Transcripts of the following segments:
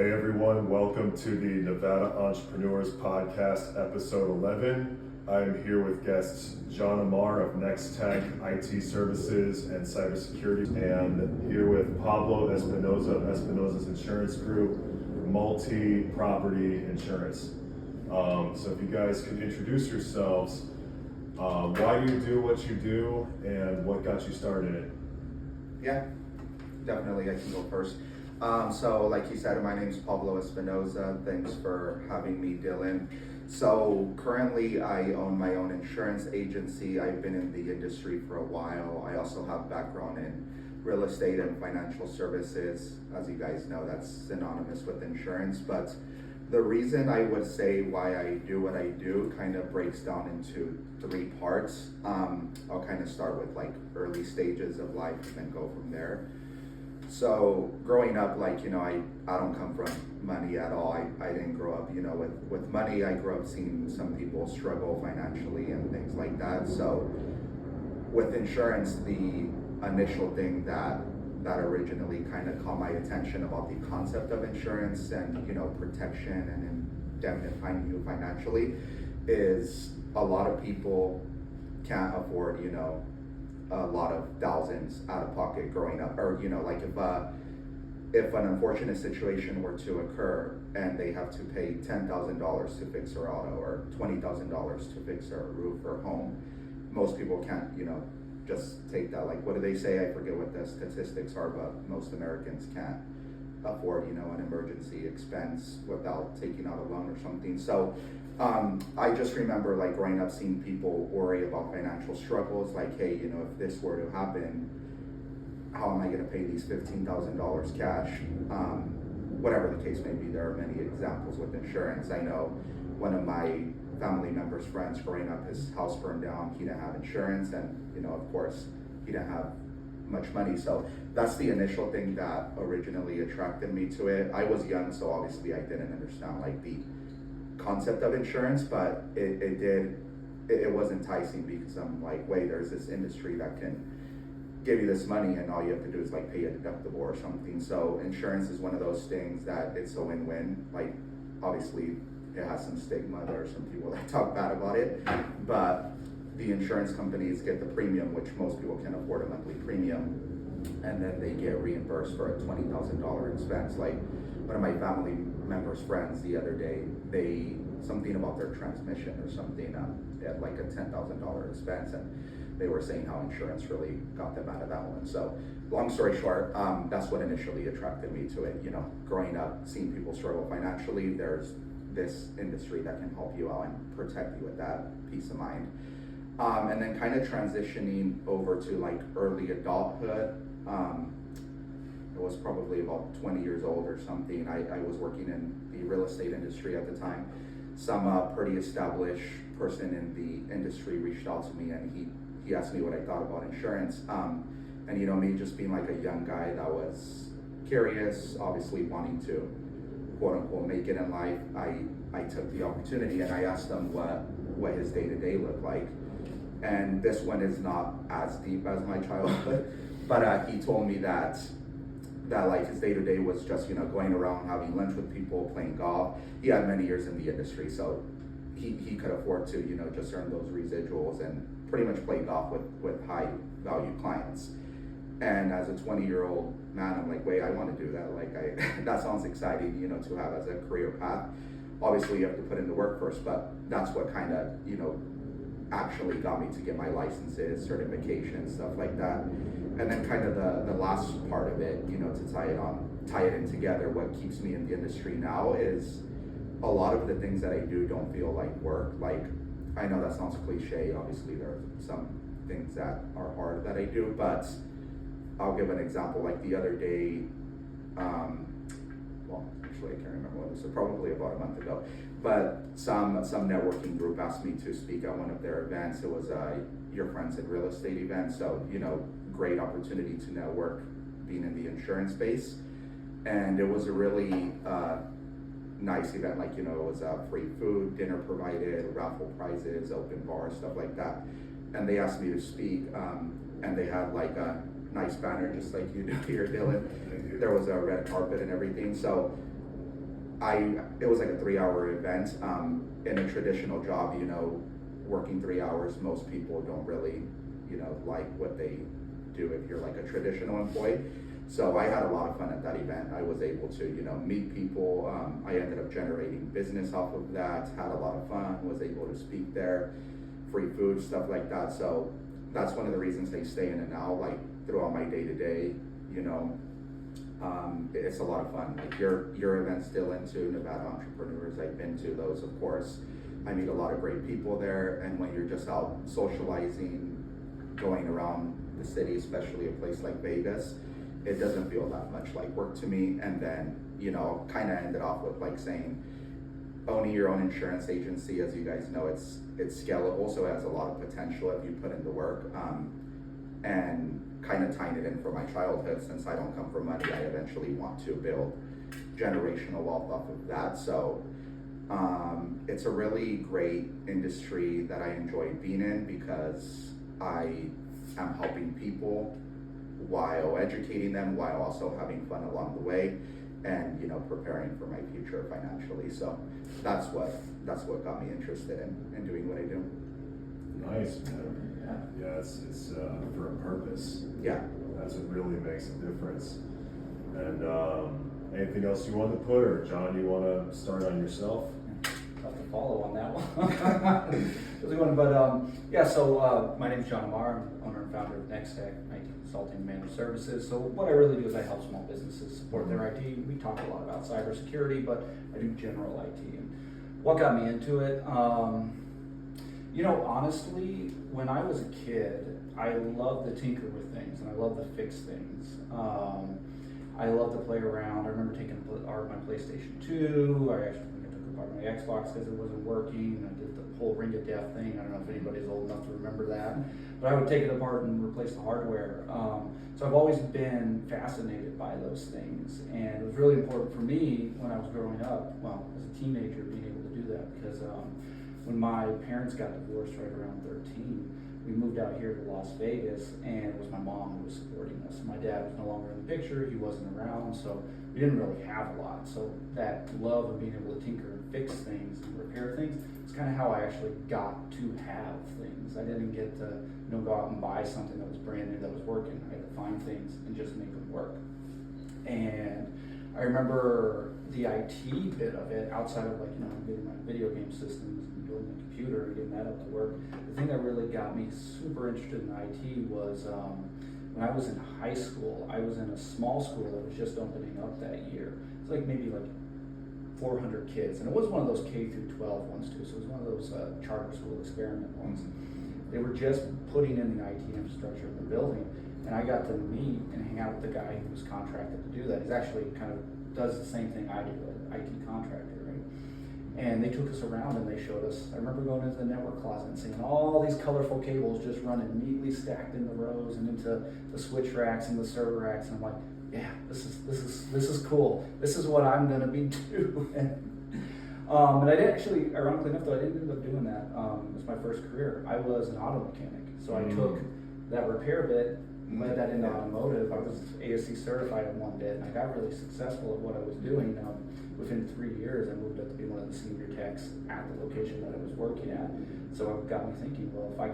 Hey everyone, welcome to the Nevada Entrepreneurs Podcast, episode 11. I am here with guests John Amar of Next Tech, IT Services, and Cybersecurity, and here with Pablo Espinoza of Espinoza's Insurance Group, multi-property insurance. So if you guys could introduce yourselves, why do you do what you do, and what got you started in it? Yeah, definitely, I can go first. So like you said, my name is Pablo Espinoza. Thanks for having me, Dylan. So currently I own my own insurance agency. I've been in the industry for a while. I also have background in real estate and financial services. As you guys know, that's synonymous with insurance. But the reason I would say why I do what I do kind of breaks down into three parts. I'll kind of start with like early stages of life and then go from there. So growing up, I don't come from money at all. I didn't grow up, with money. I grew up seeing some people struggle financially and things like that. So with insurance, the initial thing that originally kind of caught my attention about the concept of insurance and, protection and indemnifying you financially is a lot of people can't afford, a lot of thousands out of pocket growing up, or if an unfortunate situation were to occur and they have to pay $10,000 to fix their auto or $20,000 to fix their roof or home, most people can't just take that. Like, what do they say? I forget what the statistics are, but most Americans can't afford an emergency expense without taking out a loan or something. So I just remember growing up seeing people worry about financial struggles, like, hey, if this were to happen, how am I going to pay these $15,000 cash? Whatever the case may be, there are many examples with insurance. I know one of my family members' friends growing up, his house burned down, he didn't have insurance, and of course, he didn't have much money. So that's the initial thing that originally attracted me to it. I was young, so obviously I didn't understand the concept of insurance, but it was enticing because I'm like, wait, there's this industry that can give you this money and all you have to do is pay a deductible or something. So insurance is one of those things that it's a win-win. Obviously it has some stigma. There are some people that talk bad about it, but the insurance companies get the premium, which most people can afford a monthly premium, and then they get reimbursed for a $20,000 expense. One of my family members' friends the other day, something about their transmission or something, they had a $10,000 expense, and they were saying how insurance really got them out of that one. So long story short, that's what initially attracted me to it. Growing up, seeing people struggle financially, there's this industry that can help you out and protect you with that peace of mind. And then kind of transitioning over to early adulthood. I was probably about 20 years old or something. I was working in the real estate industry at the time. Some pretty established person in the industry reached out to me, and he asked me what I thought about insurance. And me just being a young guy that was curious, obviously wanting to quote unquote make it in life, I took the opportunity and I asked him what his day-to-day looked like. And this one is not as deep as my childhood, but he told me that his day-to-day was just going around having lunch with people, playing golf. He had many years in the industry, so he could afford to just earn those residuals and pretty much play golf with high value clients. And as a 20-year-old man, I'm like, wait, I want to do that. That sounds exciting, to have as a career path. Obviously you have to put in the work first, but that's what kind of actually got me to get my licenses, certifications, stuff like that. And then kind of the last part of it, to tie it in together, what keeps me in the industry now is a lot of the things that I do don't feel like work. I know that sounds cliche, obviously there are some things that are hard that I do, but I'll give an example. The other day, actually I can't remember when, so probably about a month ago, but some networking group asked me to speak at one of their events. It was Your Friends in Real Estate event, so great opportunity to network being in the insurance space. And it was a really nice event. It was free food, dinner provided, raffle prizes, open bar, stuff like that. And they asked me to speak, and they had a nice banner just like you do here, Dylan. There was a red carpet and everything. So it was like a 3-hour event. In a traditional job, working 3 hours, most people don't really, like what they do if you're like a traditional employee. So I had a lot of fun at that event. I was able to, meet people. I ended up generating business off of that, had a lot of fun, was able to speak there, free food, stuff like that. So that's one of the reasons I stay in and out, like throughout my day to day, it's a lot of fun. Like your event's still into Nevada entrepreneurs. I've been to those, of course. I meet a lot of great people there, and when you're just out socializing, going around the city, especially a place like Vegas, it doesn't feel that much like work to me. And then, kind of ended off with like saying, owning your own insurance agency, as you guys know, it's scalable, so it has a lot of potential if you put in the work. And kind of tying it in for my childhood, since I don't come from money, I eventually want to build generational wealth off of that. So it's a really great industry that I enjoy being in, because I am helping people while educating them, while also having fun along the way, and preparing for my future financially. So that's what got me interested in doing what I do. Nice, man. Yeah, it's for a purpose. Yeah. That's what really makes a difference. And anything else you want to put, or John, you want to start on yourself? Tough to follow on that one. Really one, but so my name's John Amar. I'm owner and founder of NextTech, IT Consulting and Managed Services. So what I really do is I help small businesses support their IT. We talk a lot about cybersecurity, but I do general IT. And what got me into it? Honestly, when I was a kid, I loved to tinker with things and I loved to fix things. I loved to play around. I remember taking apart my PlayStation 2. I actually took apart my Xbox because it wasn't working. I did the whole ring of death thing. I don't know if anybody's old enough to remember that, but I would take it apart and replace the hardware. So I've always been fascinated by those things, and it was really important for me when I was growing up, well, as a teenager, being able to do that, because when my parents got divorced right around 13, we moved out here to Las Vegas, and it was my mom who was supporting us. My dad was no longer in the picture, he wasn't around, so we didn't really have a lot. So that love of being able to tinker and fix things and repair things is kind of how I actually got to have things. I didn't get to go out and buy something that was brand new that was working. I had to find things and just make them work. And I remember the IT bit of it, outside of getting my video game systems and building a computer and getting that up to work. The thing that really got me super interested in IT was when I was in high school. I was in a small school that was just opening up that year. It's maybe 400 kids, and it was one of those K through 12 ones too. So it was one of those charter school experiment ones. They were just putting in the IT infrastructure of the building, and I got to meet and hang out with the guy who was contracted to do that. He's actually kind of does the same thing I do, an IT contractor, right? And they took us around and they showed us. I remember going into the network closet and seeing all these colorful cables just running neatly stacked in the rows and into the switch racks and the server racks, and I'm like, yeah, this is cool. This is what I'm gonna be doing. And I didn't actually, ironically enough, though, I didn't end up doing that. It was my first career. I was an auto mechanic, so I took that repair bit, led that into automotive. I was ASC certified in one bit, and I got really successful at what I was doing. Within 3 years, I moved up to be one of the senior techs at the location that I was working at. So it got me thinking, well, if I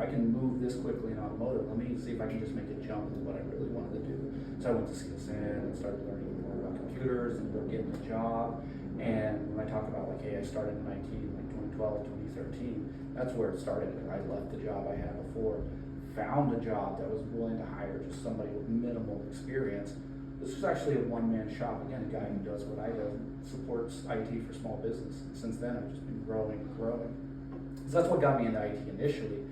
can move this quickly in automotive, let me see if I can just make a jump to what I really wanted to do. So I went to CSN and started learning more about computers and getting a job. And when I talk about hey, I started in IT in 2012, 2013, that's where it started. I left the job I had before, found a job that was willing to hire just somebody with minimal experience. This was actually a one-man shop. Again, a guy who does what I do, supports IT for small business. And since then, I've just been growing and growing. So that's what got me into IT initially.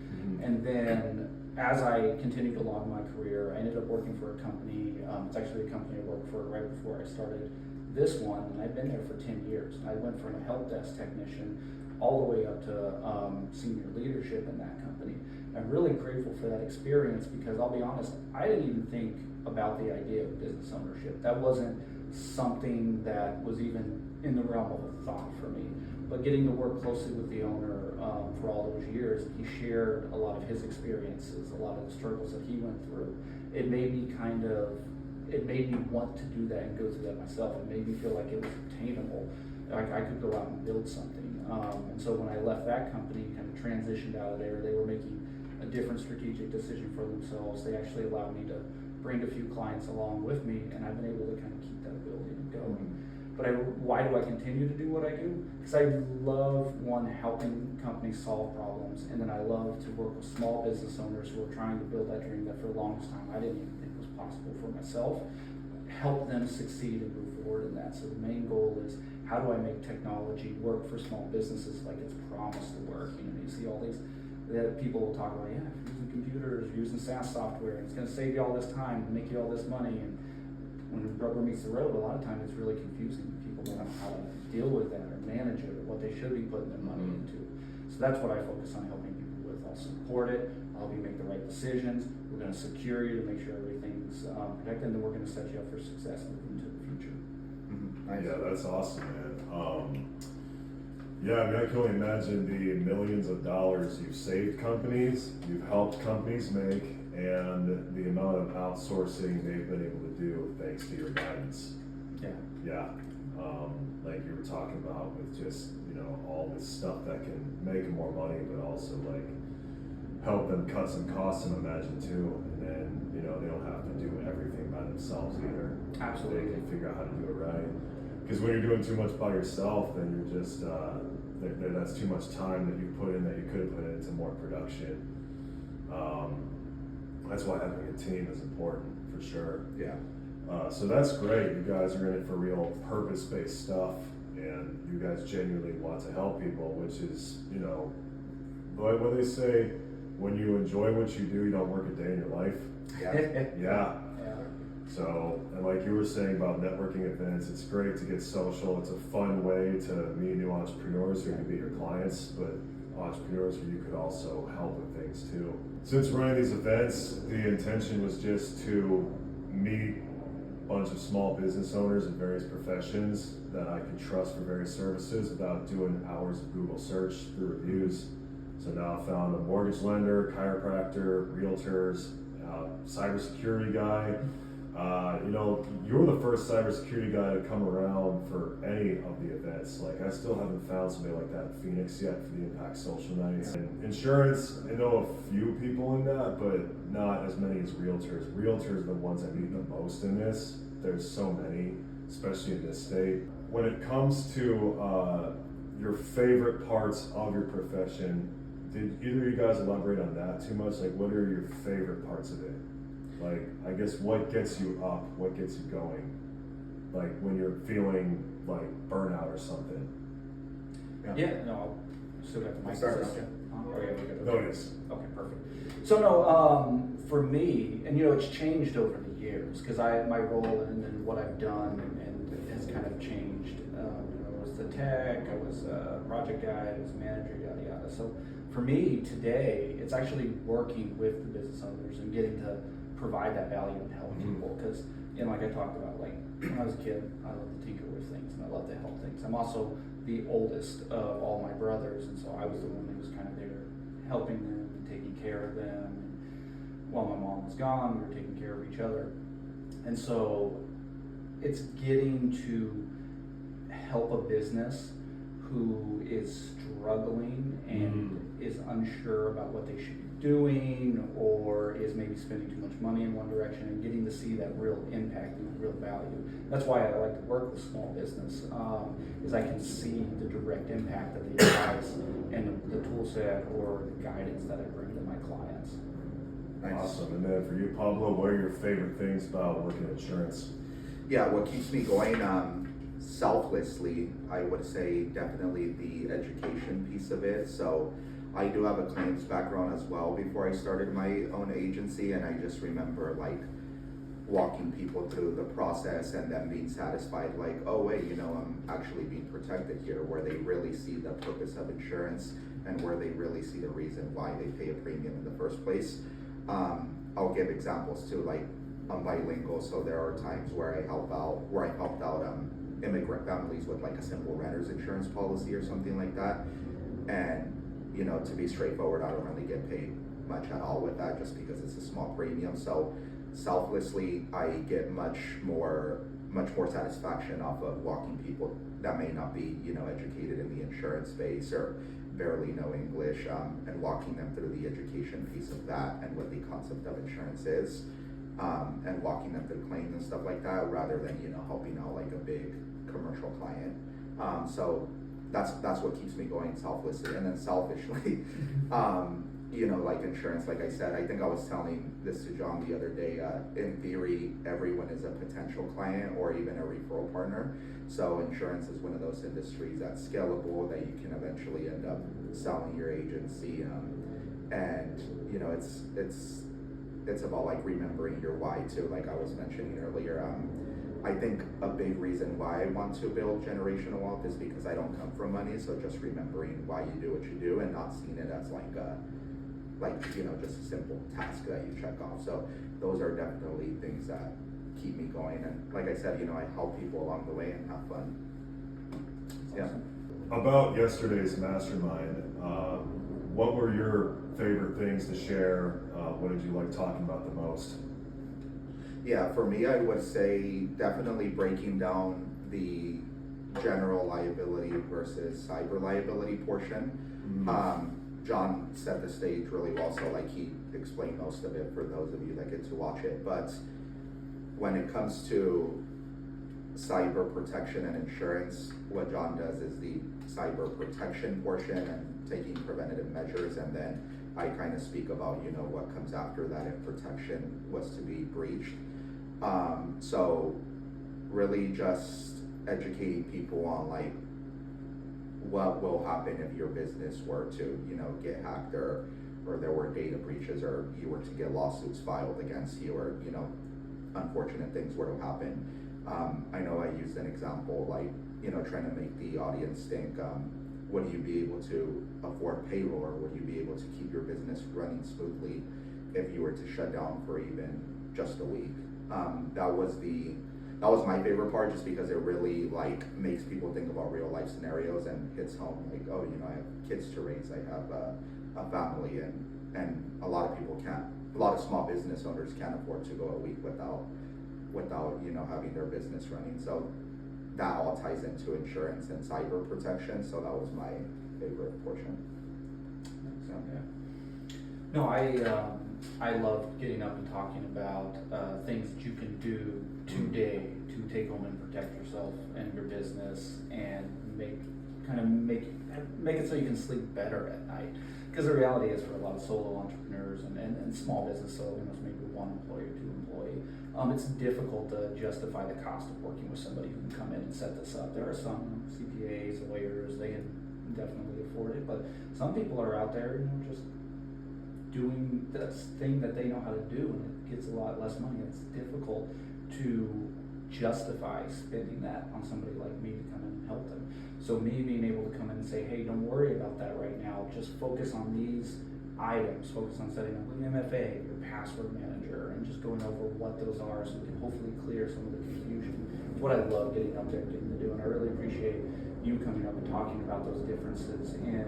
And then as I continued along my career, I ended up working for a company. It's actually a company I worked for right before I started this one, and I've been there for 10 years. And I went from a help desk technician all the way up to senior leadership in that company. I'm really grateful for that experience, because I'll be honest, I didn't even think about the idea of business ownership. That wasn't something that was even in the realm of a thought for me. But getting to work closely with the owner for all those years, he shared a lot of his experiences, a lot of the struggles that he went through. It made me kind of it made me want to do that and go through that myself. It made me feel like it was attainable. Like I could go out and build something. And so when I left that company, kind of transitioned out of there, they were making a different strategic decision for themselves. They actually allowed me to bring a few clients along with me, and I've been able to kind of keep that building and going. But why do I continue to do what I do? Because I love, one, helping companies solve problems, and then I love to work with small business owners who are trying to build that dream that for the longest time I didn't even think was possible for myself. Help them succeed and move forward in that. So the main goal is, how do I make technology work for small businesses like it's promised to work? You know, you see all these that people will talk about, yeah, if you're using computers, you're using SaaS software, it's going to save you all this time and make you all this money. And when the rubber meets the road, a lot of times it's really confusing. People don't know how to deal with that or manage it or what they should be putting their money into. So that's what I focus on helping people with. I'll support it. I'll help you make the right decisions. We're going to secure you to make sure everything's protected, and then we're going to set you up for success moving into the future. Nice. Yeah, that's awesome, man. Yeah, I mean, I can only imagine the millions of dollars you've saved companies, you've helped companies make, and the amount of outsourcing they've been able to do thanks to your guidance. Yeah. Yeah, like you were talking about with just, you know, all this stuff that can make them more money, but also like help them cut some costs, and imagine too. And then, you know, they don't have to do everything by themselves either. Absolutely. They can figure out how to do it right. Because when you're doing too much by yourself, then you're just, that's too much time that you put in that you could have put into more production. That's why having a team is important, for sure. Yeah. So that's great. You guys are in it for real purpose-based stuff, and you guys genuinely want to help people, which is, you know, what they say, when you enjoy what you do, you don't work a day in your life. Yeah. Yeah. So, and like you were saying about networking events, it's great to get social. It's a fun way to meet new entrepreneurs who can be your clients, but entrepreneurs who you could also help with things too. Since running these events, the intention was just to meet a bunch of small business owners in various professions that I could trust for various services without doing hours of Google search through reviews. So now I found a mortgage lender, chiropractor, realtors, cybersecurity guy. You know, you're the first cybersecurity guy to come around for any of the events. Like, I still haven't found somebody like that in Phoenix yet for the Impact Social Nights. And insurance, I know a few people in that, but not as many as realtors. Realtors are the ones that need the most in this. There's so many, especially in this state. When it comes to your favorite parts of your profession, did either of you guys elaborate on that too much? Like, what are your favorite parts of it? Like, I guess, what gets you up? What gets you going? Like, when you're feeling like burnout or something. Yeah, no, I'll still got the mic. Start. Oh, yeah, we're good. No, it is. Okay, perfect. So no, for me, and you know, it's changed over the years because my role and what I've done and it has kind of changed. You know, I was the tech, I was a project guy, I was a manager, yada yada. So for me today, it's actually working with the business owners and getting to provide that value and help people. Because, you know, like I talked about, like when I was a kid, I love to tinker with things and I love to help things. I'm also the oldest of all my brothers, and so I was the one that was kind of there helping them and taking care of them. And while my mom was gone, we were taking care of each other. And so it's getting to help a business who is struggling and is unsure about what they should be doing, or is maybe spending too much money in one direction, and getting to see that real impact and real value. That's why I like to work with small business, is I can see the direct impact of the advice and the tool set or the guidance that I bring to my clients. Nice. Awesome. And then for you, Pablo, what are your favorite things about working in insurance? Yeah, what keeps me going selflessly, I would say definitely the education piece of it. So I do have a claims background as well before I started my own agency, and I just remember like walking people through the process and them being satisfied, like, oh wait, you know, I'm actually being protected here, where they really see the purpose of insurance and where they really see the reason why they pay a premium in the first place. I'll give examples too, like I'm bilingual, so there are times where I helped out immigrant families with like a simple renter's insurance policy or something like that. And, you know, to be straightforward, I don't really get paid much at all with that, just because it's a small premium. So selflessly, I get much more satisfaction off of walking people that may not be, educated in the insurance space or barely know English, and walking them through the education piece of that and what the concept of insurance is, and walking them through claims and stuff like that, rather than, helping out like a big commercial client. So that's what keeps me going selflessly. And then selfishly, like insurance, like I said, I think I was telling this to John the other day, in theory, everyone is a potential client or even a referral partner. So insurance is one of those industries that's scalable, that you can eventually end up selling your agency. And it's about like remembering your why too, like I was mentioning earlier. I think a big reason why I want to build generational wealth is because I don't come from money. So just remembering why you do what you do and not seeing it as just a simple task that you check off. So those are definitely things that keep me going. And like I said, I help people along the way and have fun. Yeah. About yesterday's mastermind, what were your favorite things to share? What did you like talking about the most? Yeah, for me, I would say definitely breaking down the general liability versus cyber liability portion. John set the stage really well, so like he explained most of it for those of you that get to watch it. But when it comes to cyber protection and insurance, what John does is the cyber protection portion and taking preventative measures, and then I kind of speak about what comes after that if protection was to be breached. So really just educating people on like what will happen if your business were to get hacked, or there were data breaches, or you were to get lawsuits filed against you, or unfortunate things were to happen. I know I used an example like trying to make the audience think, would you be able to afford payroll, or would you be able to keep your business running smoothly if you were to shut down for even just a week? That was my favorite part, just because it really like makes people think about real life scenarios and hits home like, oh, I have kids to raise, I have a family, and a lot of small business owners can't afford to go a week without having their business running. So that all ties into insurance and cyber protection. So that was my favorite portion. So, yeah. No, I love getting up and talking about things that you can do today to take home and protect yourself and your business, and make it so you can sleep better at night. Because the reality is, for a lot of solo entrepreneurs and small business owners, maybe one employee or two employee, it's difficult to justify the cost of working with somebody who can come in and set this up. There are some CPAs, lawyers, they can definitely afford it, but some people are out there, just doing this thing that they know how to do, and it gets a lot less money. It's difficult to justify spending that on somebody like me to come in and help them. So me being able to come in and say, hey, don't worry about that right now, just focus on these items, focus on setting up an MFA, your password manager, and just going over what those are, so we can hopefully clear some of the confusion. It's what I love getting up there and getting to do, and I really appreciate you coming up and talking about those differences in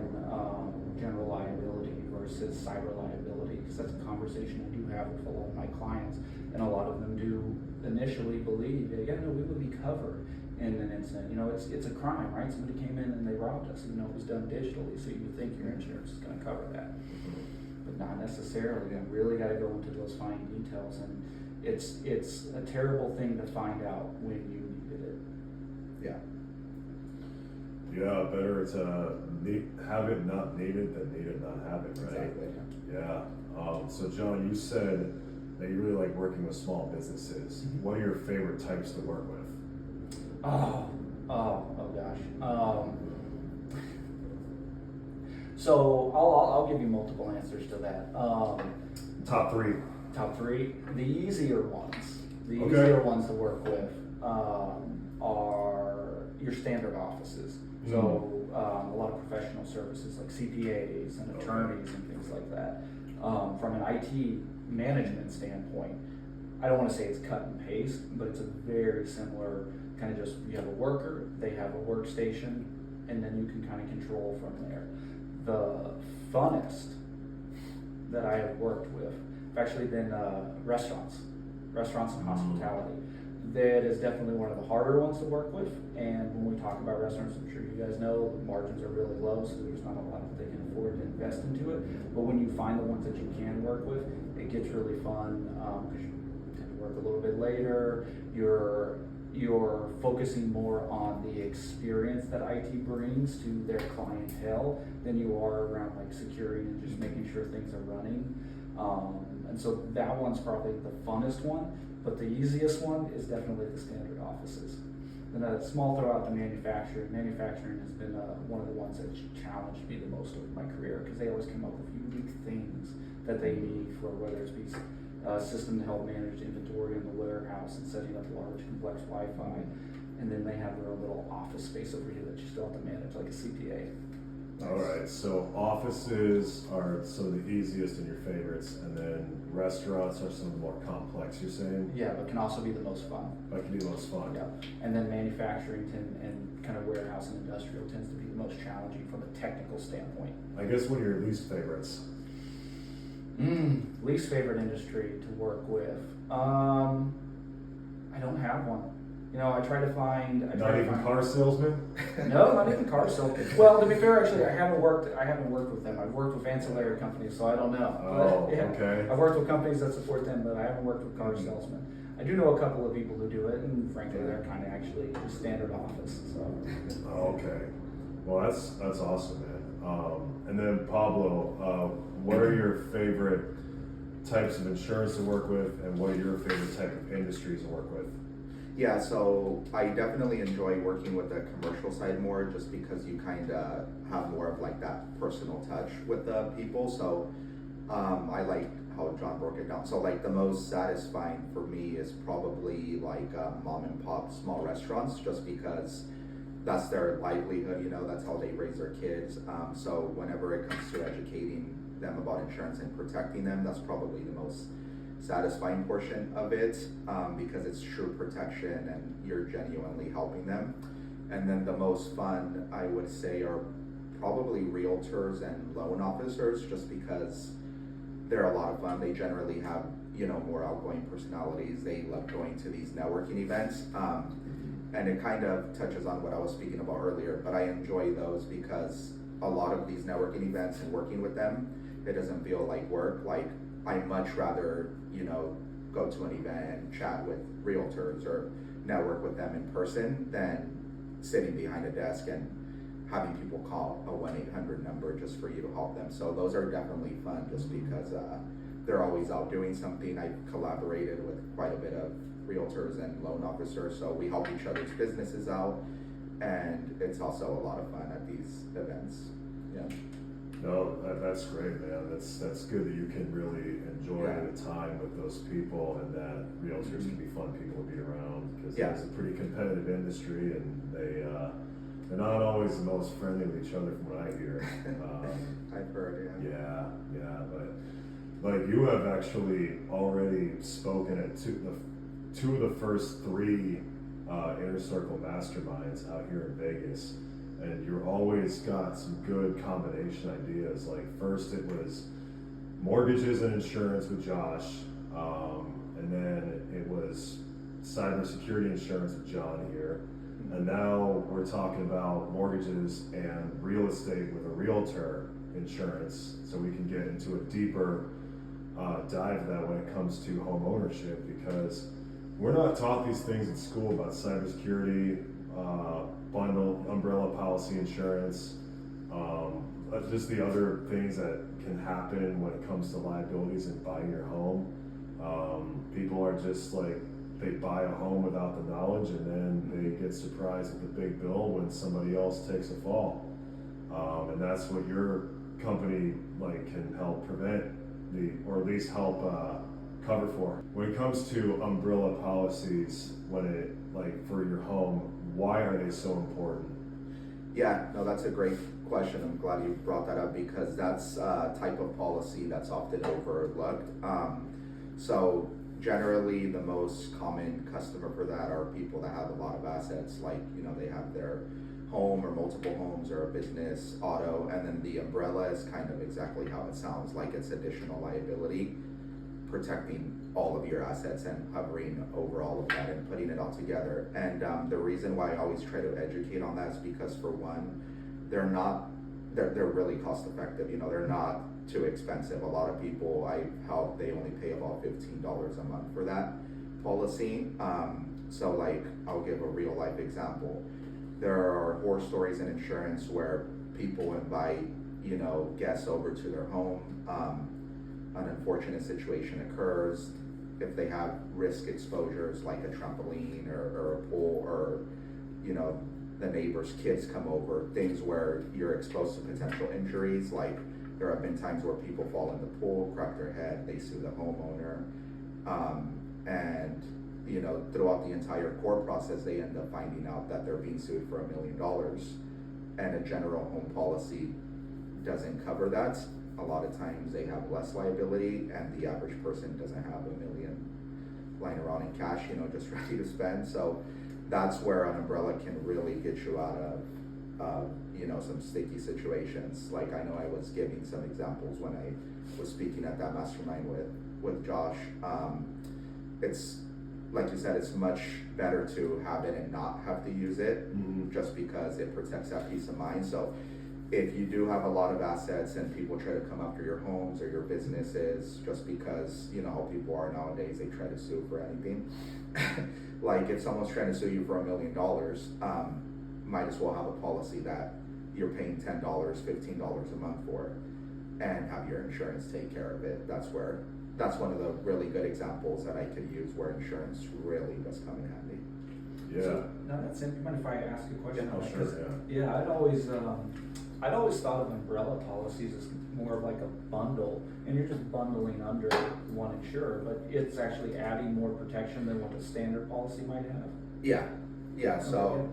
general liability versus cyber liability, because that's a conversation I do have with a lot of my clients, and a lot of them do initially believe, we would be covered in an incident. It's a crime, right? Somebody came in and they robbed us. It was done digitally, so you think your insurance is going to cover that, but not necessarily. You really got to go into those fine details, and it's a terrible thing to find out when you needed it. yeah. Yeah, better to have it not needed than need it not have it, right? Exactly. Yeah. So John, you said that you really like working with small businesses. Mm-hmm. What are your favorite types to work with? Oh gosh. So I'll give you multiple answers to that. Top three. Top three. The easier ones. The Okay. easier ones to work with are your standard offices. So a lot of professional services like CPAs and attorneys and things like that. From an IT management standpoint, I don't want to say it's cut and paste, but it's a very similar kind of just, you have a worker, they have a workstation, and then you can kind of control from there. The funnest that I have worked with have actually been restaurants. restaurants and hospitality. That is definitely one of the harder ones to work with, and when we talk about restaurants, I'm sure you guys know, the margins are really low, so there's not a lot that they can afford to invest into it. But when you find the ones that you can work with, it gets really fun, because you tend to work a little bit later, you're focusing more on the experience that IT brings to their clientele than you are around like security and just making sure things are running. And so that one's probably the funnest one, but the easiest one is definitely the standard offices. And a small throw out to manufacturing. Manufacturing has been one of the ones that's challenged me the most over my career, because they always come up with unique things that they need for, whether it's a system to help manage inventory in the warehouse and setting up large complex Wi-Fi, and then they have their own little office space over here that you still have to manage like a CPA. All right, so offices are some of the easiest and your favorites, and then restaurants are some of the more complex, you're saying? Yeah, but can also be the most fun. That can be the most fun. Yeah, and then manufacturing and kind of warehouse and industrial tends to be the most challenging from a technical standpoint. I guess one of your least favorites. Least favorite industry to work with. I don't have one. You know, I try to find. Not even car salesman? No, not even car salesman. Well, to be fair, actually, I haven't worked with them. I've worked with ancillary companies, so I don't know. Oh, But, yeah, okay. I've worked with companies that support them, but I haven't worked with car salesmen. I do know a couple of people who do it, and frankly, they're kind of actually standard office. So. Okay. Well, that's awesome, man. And then Pablo, what are your favorite types of insurance to work with, and what are your favorite type of industries to work with? Yeah, so I definitely enjoy working with the commercial side more, just because you kind of have more of like that personal touch with the people. So I like how John broke it down. So like the most satisfying for me is probably like mom and pop small restaurants, just because that's their livelihood, you know, that's how they raise their kids. So whenever it comes to educating them about insurance and protecting them, that's probably the most satisfying portion of it, because it's true protection and you're genuinely helping them. And then the most fun, I would say, are probably realtors and loan officers, just because they're a lot of fun. They generally have, you know, more outgoing personalities. They love going to these networking events. And it kind of touches on what I was speaking about earlier, but I enjoy those because a lot of these networking events and working with them, it doesn't feel like work. Like, I much rather, you know, go to an event and chat with realtors or network with them in person than sitting behind a desk and having people call a 1-800 number just for you to help them. So those are definitely fun, just because they're always out doing something. I've collaborated with quite a bit of realtors and loan officers, so we help each other's businesses out, and it's also a lot of fun at these events. Yeah. No, that's great, man. That's good that you can really enjoy the time with those people, and that realtors can be fun people to be around, because it's a pretty competitive industry, and they're not always the most friendly with each other from what I hear. I've heard, yeah, but like, you have actually already spoken at two of the first 3 Inner Circle masterminds out here in Vegas. And you're always got some good combination ideas. Like, first it was mortgages and insurance with Josh, and then it was cybersecurity insurance with John here, and now we're talking about mortgages and real estate with a realtor insurance, so we can get into a deeper dive of that when it comes to home ownership, because we're not taught these things in school about cybersecurity, bundle, umbrella policy insurance, just the other things that can happen when it comes to liabilities and buying your home. People are just like, they buy a home without the knowledge, and then they get surprised with the big bill when somebody else takes a fall. And that's what your company like can help prevent, or at least help cover for. When it comes to umbrella policies, when it, like, for your home, why are they so important? Yeah, no, that's a great question. I'm glad you brought that up, because that's a type of policy that's often overlooked. So generally, the most common customer for that are people that have a lot of assets, like, you know, they have their home or multiple homes or a business, auto, and then the umbrella is kind of exactly how it sounds, like it's additional liability. protecting all of your assets and hovering over all of that and putting it all together. And the reason why I always try to educate on that is because, for one, they're really cost effective. You know, they're not too expensive. A lot of people I've helped, they only pay about $15 a month for that policy. So like, I'll give a real life example. There are horror stories in insurance where people invite, you know, guests over to their home. An unfortunate situation occurs. If they have risk exposures like a trampoline or a pool, or, you know, the neighbor's kids come over, things where you're exposed to potential injuries. Like, there have been times where people fall in the pool, crack their head, they sue the homeowner, and you know, throughout the entire court process, they end up finding out that they're being sued for $1 million, and a general home policy doesn't cover that. A lot of times they have less liability, and the average person doesn't have $1 million lying around in cash, you know, just ready to spend. So that's where an umbrella can really get you out of, you know, some sticky situations. Like, I know I was giving some examples when I was speaking at that mastermind with Josh. It's, like you said, it's much better to have it and not have to use it, just because it protects that peace of mind. So if you do have a lot of assets and people try to come after your homes or your businesses, just because, you know how people are nowadays, they try to sue for anything. Like, if someone's trying to sue you for $1 million, might as well have a policy that you're paying $10, $15 a month for, and have your insurance take care of it. That's one of the really good examples that I could use where insurance really does come in handy. Yeah. So, now that's it. Mind if I ask a question? Oh, sure, Yeah, I'd always thought of umbrella policies as more of like a bundle, and you're just bundling under one insurer, but it's actually adding more protection than what a standard policy might have. Yeah. So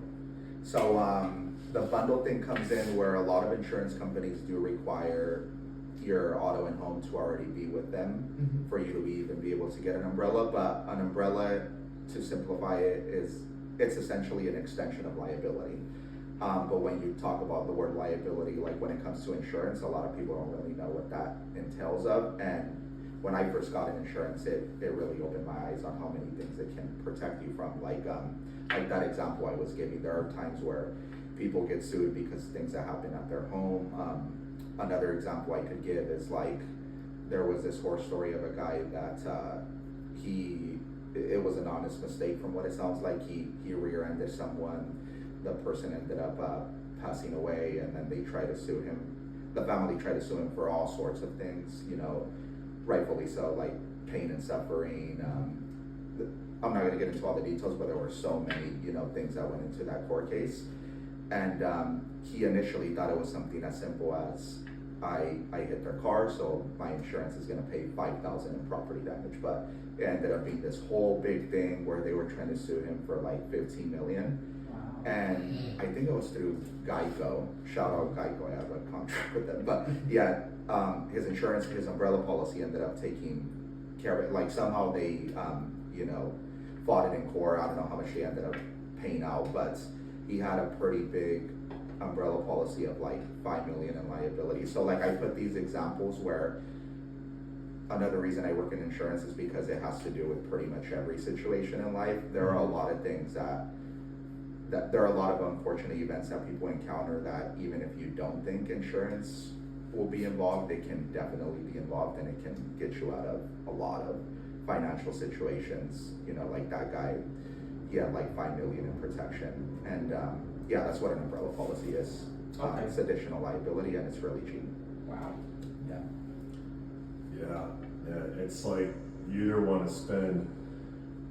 the bundle thing comes in where a lot of insurance companies do require your auto and home to already be with them for you to even be able to get an umbrella. But an umbrella, to simplify it, it's essentially an extension of liability. But when you talk about the word liability, like when it comes to insurance, a lot of people don't really know what that entails of. And when I first got in insurance, it really opened my eyes on how many things it can protect you from. Like that example I was giving, there are times where people get sued because things that happen at their home. Another example I could give is, like, there was this horror story of a guy that it was an honest mistake from what it sounds like. He rear-ended someone. The person ended up passing away, and then they tried to sue him. The family tried to sue him for all sorts of things, you know, rightfully so, like pain and suffering. I'm not going to get into all the details, but there were so many, you know, things that went into that court case. And he initially thought it was something as simple as, I hit their car, so my insurance is going to pay $5,000 in property damage. But it ended up being this whole big thing where they were trying to sue him for like $15 million. Wow. And I think it was through Geico. Shout out Geico, I have a contract with them. But yeah, his insurance, his umbrella policy ended up taking care of it. Like, somehow they, you know, fought it in court. I don't know how much he ended up paying out, but he had a pretty big umbrella policy of like $5 million in liability. So, like, I put these examples where another reason I work in insurance is because it has to do with pretty much every situation in life. There are a lot of things that there are a lot of unfortunate events that people encounter that even if you don't think insurance will be involved, it can definitely be involved, and it can get you out of a lot of financial situations. You know, like that guy, he had like $5 million in protection, and yeah, that's what an umbrella policy is. Okay. It's additional liability, and it's really cheap. Wow. Yeah, it's like, you either want to spend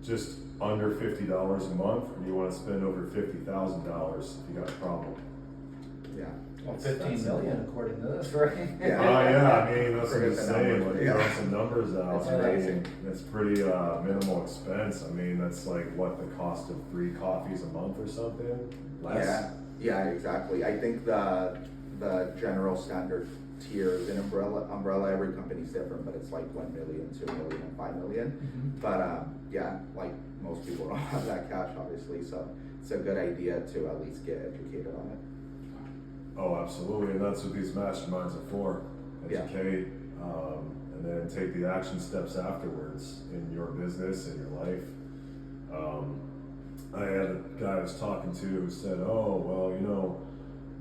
just under $50 a month, or you want to spend over $50,000 if you got a problem. Yeah. Well, 15 million according to this, right? Yeah. Yeah, I mean, that's what I'm Forget the saying, numbers, like, yeah. throw some numbers out. It's I mean, amazing. it's pretty minimal expense. I mean, that's like, what, the cost of 3 coffees a month or something? Less? Yeah, exactly. I think the general standard tiers in umbrella, every company's different, but it's like 1 million, 2 million, and 5 million. But yeah, like, most people don't have that cash, obviously, so it's a good idea to at least get educated on it. Oh, absolutely, and that's what these masterminds are for. Yeah. Educate, and and then take the action steps afterwards in your business and your life. I had a guy I was talking to who said, oh, well, you know,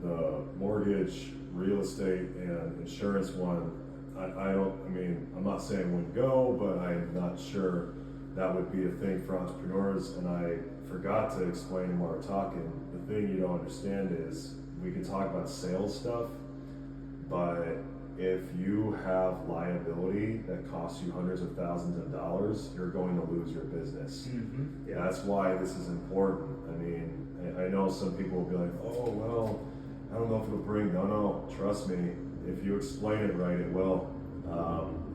the mortgage, real estate, and insurance one, I'm not saying it wouldn't go, but I'm not sure that would be a thing for entrepreneurs. And I forgot to explain to him while we're talking, the thing you don't understand is we can talk about sales stuff, but if you have liability that costs you hundreds of thousands of dollars, you're going to lose your business. Mm-hmm. Yeah. That's why this is important. I mean, I know some people will be like, oh, well, I don't know if it'll bring, no, trust me, if you explain it right, it will.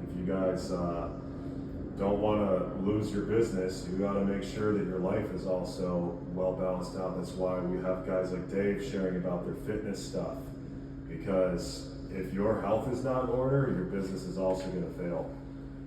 If you guys don't want to lose your business, you got to make sure that your life is also well balanced out. That's why we have guys like Dave sharing about their fitness stuff, because if your health is not in order, your business is also going to fail.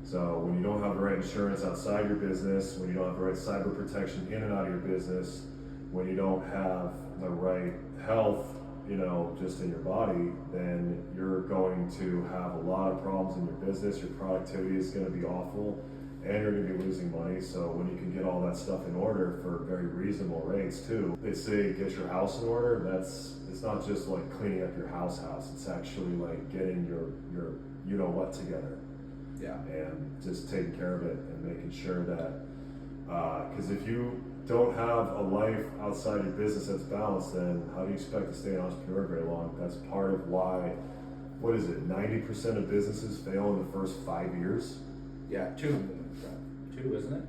So when you don't have the right insurance outside your business, when you don't have the right cyber protection in and out of your business, when you don't have the right health, you know, just in your body, then you're going to have a lot of problems in your business. Your productivity is going to be awful, and you're going to be losing money. So when you can get all that stuff in order for very reasonable rates too, they say get your house in order. It's not just like cleaning up your house. It's actually like getting your you know what together. Yeah. And just taking care of it and making sure that, because if you don't have a life outside your business that's balanced, then how do you expect to stay an entrepreneur very long? That's part of why, 90% of businesses fail in the first 5 years? Yeah. Two, isn't it?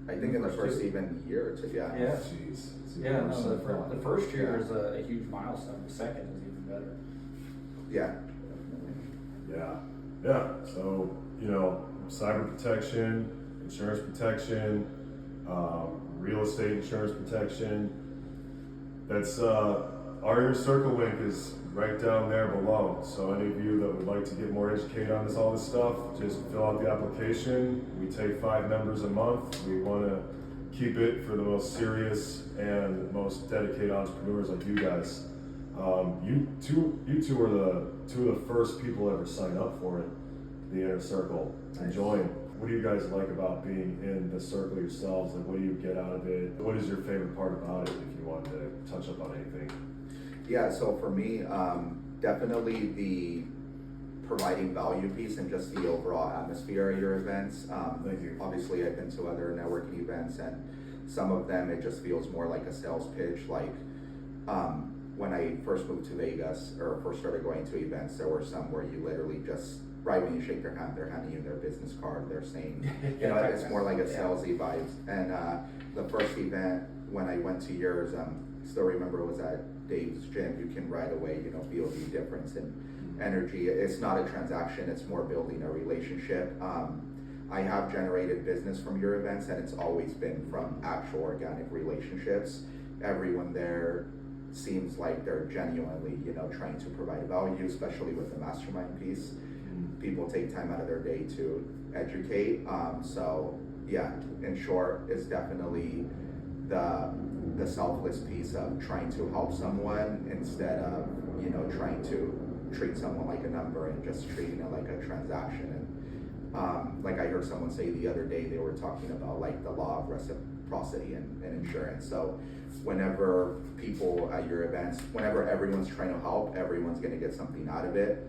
I think in the first even year or two, yeah. Yeah. Jeez. It's even Yeah, worse no, than I thought. the first year is a huge milestone. The second is even better. Yeah. Yeah. So, you know, cyber protection, insurance protection, real estate insurance protection. That's our inner circle link is right down there below. So any of you that would like to get more educated on all this stuff, just fill out the application. We take 5 members a month. We want to keep it for the most serious and most dedicated entrepreneurs like you guys. You two are the 2 of the first people ever sign up for it, the inner circle, and Nice. join. What do you guys like about being in the circle yourselves? Like, what do you get out of it? What is your favorite part about it, if you want to touch up on anything? Yeah, so for me, definitely the providing value piece and just the overall atmosphere at your events. Thank you. Obviously, I've been to other networking events, and some of them it just feels more like a sales pitch. Like when I first moved to Vegas or first started going to events, there were some where you literally just right when you shake their hand, they're handing you their business card. They're saying, you know, it's more like a salesy vibes. And the first event when I went to yours, still remember it was at Dave's gym. You can right away, you know, feel the difference in energy. It's not a transaction, it's more building a relationship. I have generated business from your events, and it's always been from actual organic relationships. Everyone there seems like they're genuinely, you know, trying to provide value, especially with the mastermind piece. People take time out of their day to educate. So yeah, in short, it's definitely the selfless piece of trying to help someone instead of, you know, trying to treat someone like a number and just treating it like a transaction. And like I heard someone say the other day, they were talking about like the law of reciprocity in insurance. So whenever people at your events, whenever everyone's trying to help, everyone's gonna get something out of it.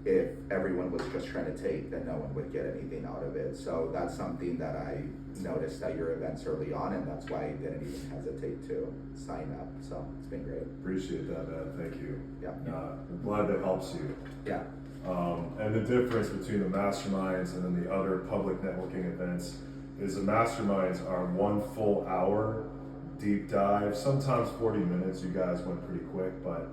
If everyone was just trying to take, then no one would get anything out of it. So that's something that I noticed at your events early on, and that's why I didn't even hesitate to sign up. So it's been great. Appreciate that, man. Thank you. Yeah. I'm glad that helps you. Yeah. And the difference between the masterminds and then the other public networking events is the masterminds are 1 full hour deep dive, sometimes 40 minutes. You guys went pretty quick, but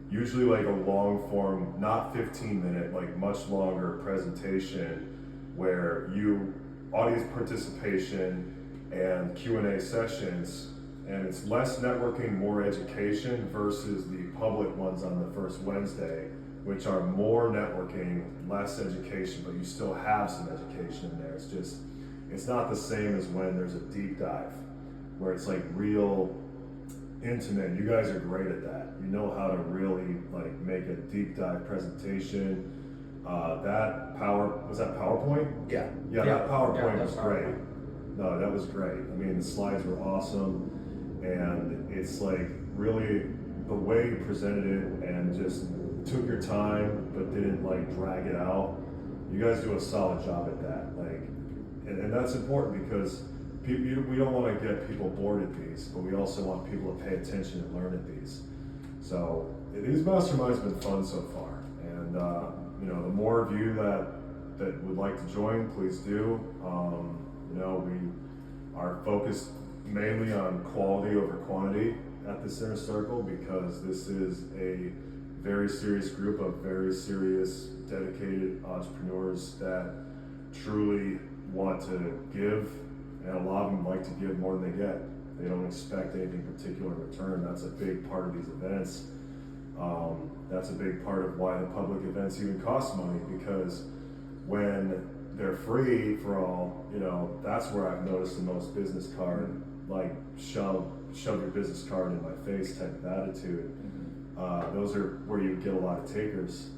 usually like a long form, not 15-minute, like much longer presentation where you audience participation and Q&A sessions, and it's less networking, more education versus the public ones on the first Wednesday, which are more networking, less education, but you still have some education in there. It's not the same as when there's a deep dive where it's like real intimate. You guys are great at that. You know how to really like make a deep dive presentation. Was that PowerPoint? Yeah. Yeah, Yeah. that PowerPoint Yeah, was that's great. PowerPoint. No, that was great. I mean, the slides were awesome, and it's like really the way you presented it and just took your time, but didn't like drag it out. You guys do a solid job at that. Like, and that's important because we don't want to get people bored at these, but we also want people to pay attention and learn at these. So these masterminds have been fun so far, and the more of you that would like to join, please do. We are focused mainly on quality over quantity at this inner circle because this is a very serious group of very serious, dedicated entrepreneurs that truly want to give, and a lot of them like to give more than they get. They don't expect anything particular in return. That's a big part of these events. That's a big part of why the public events even cost money, because when they're free for all, that's where I've noticed the most business card, like shove your business card in my face type of attitude. Those are where you get a lot of takers.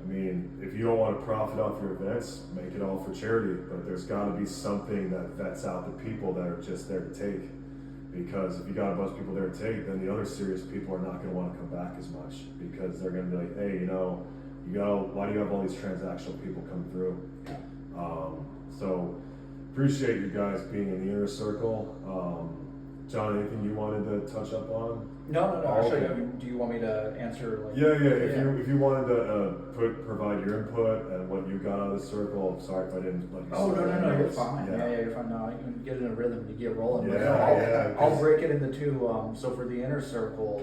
I mean, if you don't want to profit off your events, make it all for charity, but there's got to be something that vets out the people that are just there to take. Because if you got a bunch of people there to take, then the other serious people are not going to want to come back as much, because they're going to be like, hey, why do you have all these transactional people come through? So appreciate you guys being in the inner circle. John, anything you wanted to touch up on? No. Actually, Okay. do you want me to answer? Like, Yeah. If you wanted to provide your input and what you got out of the circle, sorry if I didn't let you. Oh, say that. no, you're fine. Yeah. Yeah, you're fine. No, you can get in a rhythm, you get rolling. But Yeah, no, yeah, I'll 'cause- break it into two. So for the inner circle,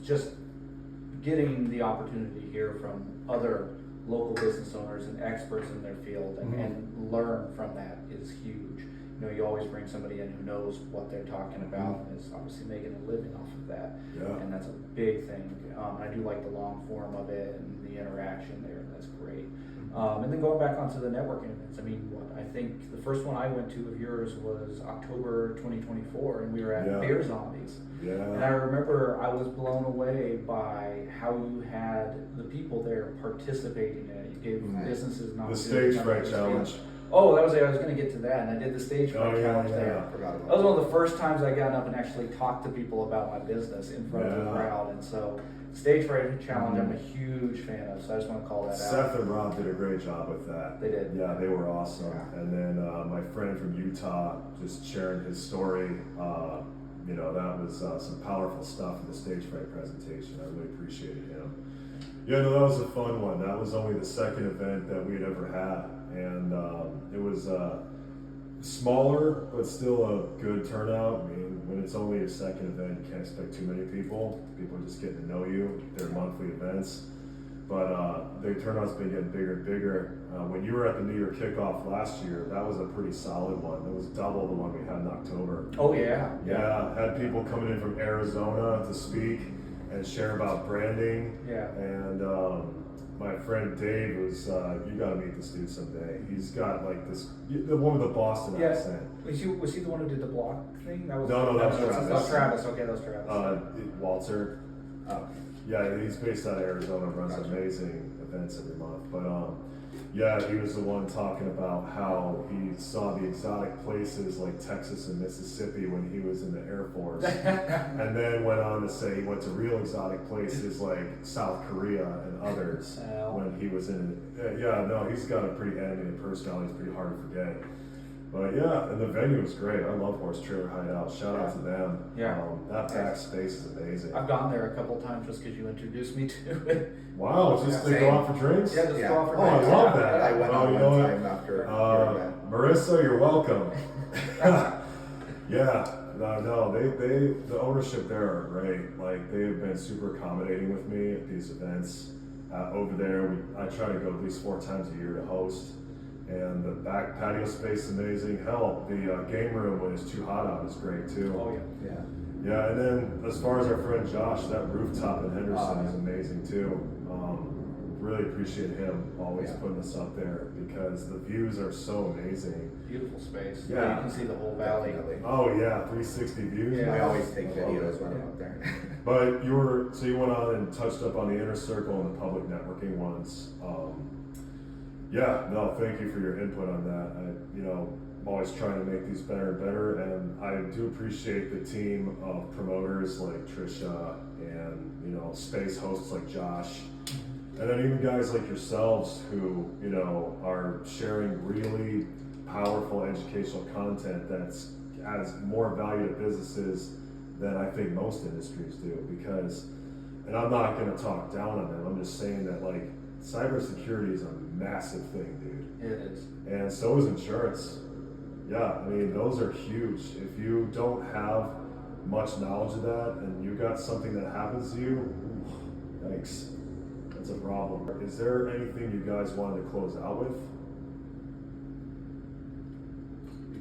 just getting the opportunity to hear from other local business owners and experts in their field and learn from that is huge. You always bring somebody in who knows what they're talking about and is obviously making a living off of that. Yeah. And that's a big thing. I do like the long form of it and the interaction there. That's great. And then going back onto the networking events, I think the first one I went to of yours was October 2024, and we were at Yeah. Beer Zombies. And I Yeah. remember I was blown away by how you had the people there participating in it. You gave businesses an The opportunity. stage to fright come challenge. Oh, that was it. I was going to get to that, and I did the stage fright Oh, yeah, challenge yeah. there. I forgot about That was one of the first times I got up and actually talked to people about my business in front of the Yeah. crowd, and so stage fright challenge I'm a huge fan of. So I just want to call that Seth out. and Rob did a great job with that. They did. Yeah, they were awesome. Yeah. And then my friend from Utah just sharing his story. That was some powerful stuff in the stage fright presentation. I really appreciated him. Yeah, no, that was a fun one. That was only the second event that we had ever had. And it was smaller, but still a good turnout. I mean, when it's only your second event, you can't expect too many people. People are just getting to know you. They're monthly events. But the turnout's been getting bigger and bigger. When you were at the New Year kickoff last year, that was a pretty solid one. It was double the one we had in October. Oh yeah. Yeah, had people coming in from Arizona to speak and share about branding. Yeah. And my friend Dave was, you gotta meet this dude someday. He's got like the one with the Boston Yeah. accent. Was he the one who did the block thing? That was No, that was Travis. Travis. Travis. Okay, that was Travis. Walter. Oh, Yeah, he's based out of Arizona, runs Gotcha. amazing events every month. But yeah, he was the one talking about how he saw the exotic places like Texas and Mississippi when he was in the Air Force. And then went on to say he went to real exotic places like South Korea and others when he was in it. Yeah, no, he's got a pretty animated personality. He's pretty hard to forget. But yeah, and the venue was great. I love Horse Trailer Hideout. Shout out to them. Yeah. That back space is amazing. I've gone there a couple times just because you introduced me to it. Wow, just to Same. go out for drinks? Yeah, just Yeah. go out for Oh, I drinks. love Yeah. that. I went Well, on you know one what? time after your event. Marissa, you're welcome. Yeah, no, the ownership there are great. Like, they have been super accommodating with me at these events. Over there, I try to go at least 4 times a year to host. And the back patio space is amazing. Hell, the game room when it's too hot out is great too. Oh yeah. Yeah. Yeah, and then as far as our friend Josh, that rooftop in Henderson Oh, yeah. is amazing too. really appreciate him always putting us up there because the views are so amazing. Beautiful space. Yeah. You can see the whole valley. Definitely. Oh yeah, 360 views. Yeah. I always take I love videos it. when I'm up there. But you went on and touched up on the inner circle and the public networking ones. Yeah, no, thank you for your input on that. I'm always trying to make these better and better, and I do appreciate the team of promoters like Trisha and space hosts like Josh, and then even guys like yourselves who are sharing really powerful educational content that's adds more value to businesses than I think most industries do. Because, and I'm not going to talk down on them. I'm just saying that like cybersecurity is a massive thing, dude. It is. And so is insurance. Yeah, I mean, those are huge. If you don't have much knowledge of that and you got something that happens to you, ooh, yikes, that's a problem. Is there anything you guys wanted to close out with?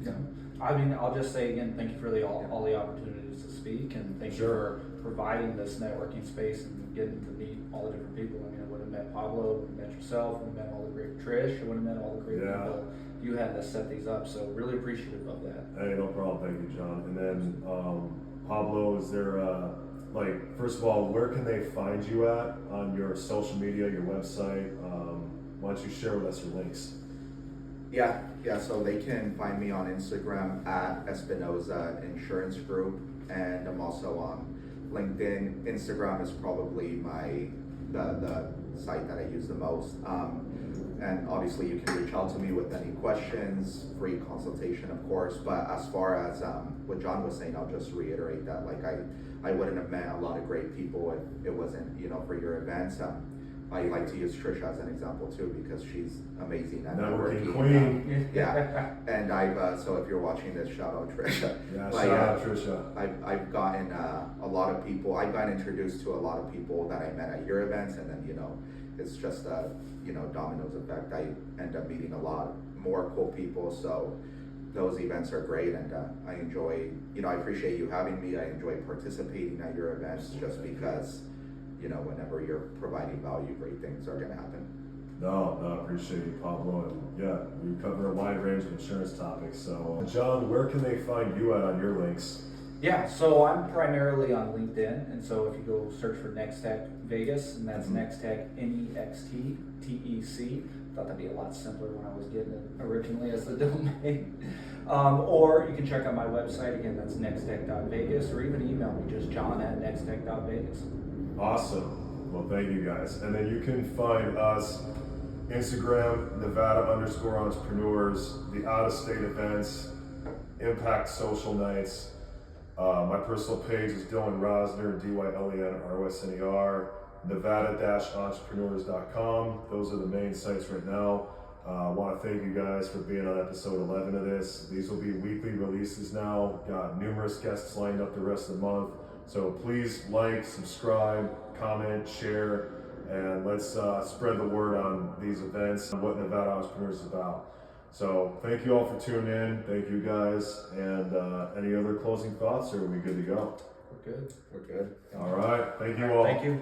Yeah. I mean, I'll just say again, thank you for all the opportunities to speak, and thank you for providing this networking space and getting to meet all the different people. I mean, I would have met Pablo, would have met yourself, would have met all the great Trish, I would have met all the great people you had to set these up. So really appreciative of that. Hey, no problem. Thank you, John. And then Pablo, is there first of all, where can they find you at on your social media, your website? Why don't you share with us your links? Yeah, so they can find me on Instagram at Espinoza Insurance Group, and I'm also on LinkedIn. Instagram is probably the site that I use the most. And obviously you can reach out to me with any questions, free consultation of course, but as far as what John was saying, I'll just reiterate that like I wouldn't have met a lot of great people if it wasn't, for your events. I like to use Trisha as an example too because she's amazing at Networking queen. Yeah, and so if you're watching this, shout out Trisha. Yeah, shout out Trisha. I've gotten a lot of people. I've gotten introduced to a lot of people that I met at your events, and then it's just a dominoes effect. I end up meeting a lot more cool people. So those events are great, and I enjoy. I appreciate you having me. I enjoy participating at your events just because. Whenever you're providing value, great things are going to happen. No, I appreciate you, Pablo. And yeah, we cover a wide range of insurance topics. So, John, where can they find you at on your links? Yeah, so I'm primarily on LinkedIn, and so if you go search for Nextech Vegas, and that's Nextech NEXTTEC. Thought that'd be a lot simpler when I was getting it originally as the domain. Or you can check out my website, again, that's nextech.vegas, or even email me, just john@nextech.vegas. Awesome. Well, thank you guys. And then you can find us Instagram, Nevada_entrepreneurs, the out-of-state events, Impact Social Nights. My personal page is Dylan Rosner, DYLENROSNER, Nevada-entrepreneurs.com. Those are the main sites right now. I want to thank you guys for being on episode 11 of this. These will be weekly releases now. Got numerous guests lined up the rest of the month. So please like, subscribe, comment, share, and let's spread the word on these events and what Nevada Entrepreneurs is about. So thank you all for tuning in. Thank you guys. And any other closing thoughts, or are we good to go? We're good. We're good. All right. Thank you all. Thank you.